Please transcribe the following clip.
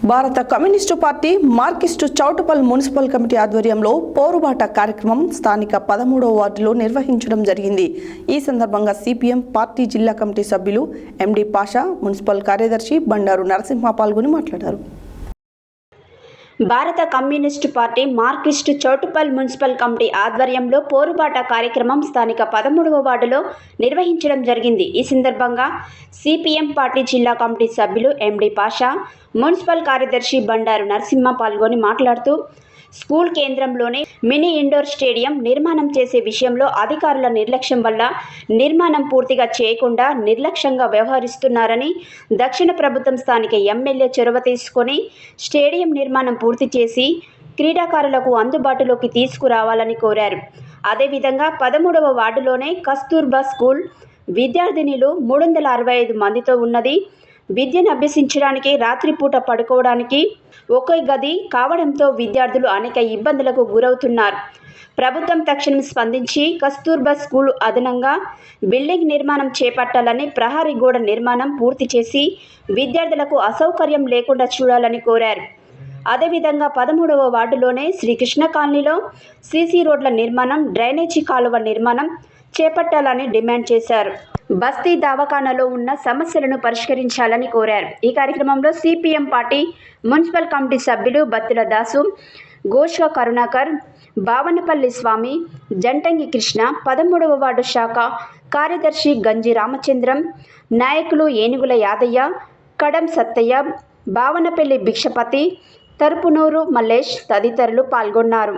భారత communist party Marxist Choutuppal municipal committee ఆధ్వర్యంలో పోరుబాట కార్యక్రమం స్థానిక 13వ వార్డులో నిర్వహించడం జరిగింది. ఈ సందర్భంగా సిపిఎం పార్టీ జిల్లా కమిటీ సభ్యులు ఎండి పాషా, మున్సిపల్ కార్యదర్శి బండారు నరసింహ పాల్గొని మాట్లాడారు. భారత communist party Marxist Choutuppal municipal committee ఆధ్వర్యంలో పోరుబాట కార్యక్రమం స్థానిక 13వ వార్డులో నిర్వహించడం జరిగింది. ఈ సందర్భంగా సిపిఎం పార్టీ జిల్లా కమిటీ సభ్యులు ఎండి పాషా, మున్సిపల్ కార్యదర్శి బండారు నరసింహ పాల్గొని మాట్లాడుతూ స్కూల్ కేంద్రంలోనే మినీ ఇండోర్ స్టేడియం నిర్మాణం చేసే విషయంలో అధికారుల నిర్లక్ష్యం వల్ల నిర్మాణం పూర్తిగా చేయకుండా నిర్లక్ష్యంగా వ్యవహరిస్తున్నారని, దక్షిణ ప్రభుత్వం స్థానిక ఎమ్మెల్యే చొరవ తీసుకొని స్టేడియం నిర్మాణం పూర్తి చేసి క్రీడాకారులకు అందుబాటులోకి తీసుకురావాలని కోరారు. అదేవిధంగా 13వ వార్డులోనే కస్తూర్బా స్కూల్ విద్యార్థినులు 365 మందితో ఉన్నది. విద్యను అభ్యసించడానికి, రాత్రిపూట పడుకోవడానికి ఒకే గది కావడంతో విద్యార్థులు అనేక ఇబ్బందులకు గురవుతున్నారు. ప్రభుత్వం తక్షణం స్పందించి కస్తూర్బా స్కూల్ అదనంగా బిల్డింగ్ నిర్మాణం చేపట్టాలని, ప్రహరీ గోడ నిర్మాణం పూర్తి చేసి విద్యార్థులకు అసౌకర్యం లేకుండా చూడాలని కోరారు. అదేవిధంగా 13వ వార్డులోనే శ్రీకృష్ణ కాలనీలో సీసీ రోడ్ల నిర్మాణం, డ్రైనేజీ కాలువ నిర్మాణం చేపట్టాలని డిమాండ్ చేశారు. బస్తీ దవాఖానాలో ఉన్న సమస్యలను పరిష్కరించాలని కోరారు. ఈ కార్యక్రమంలో సిపిఎం పార్టీ మున్సిపల్ కమిటీ సభ్యులు బత్తుల దాసు, ఘోష్క కరుణాకర్, భావనపల్లి స్వామి, జంటంగి కృష్ణ, 13వ వార్డు శాఖ కార్యదర్శి గంజి రామచంద్రం, నాయకులు ఏనుగుల యాదయ్య, కడం సత్తయ్య, భావనపల్లి భిక్షపతి, తరుపునూరు మల్లేష్ తదితరులు పాల్గొన్నారు.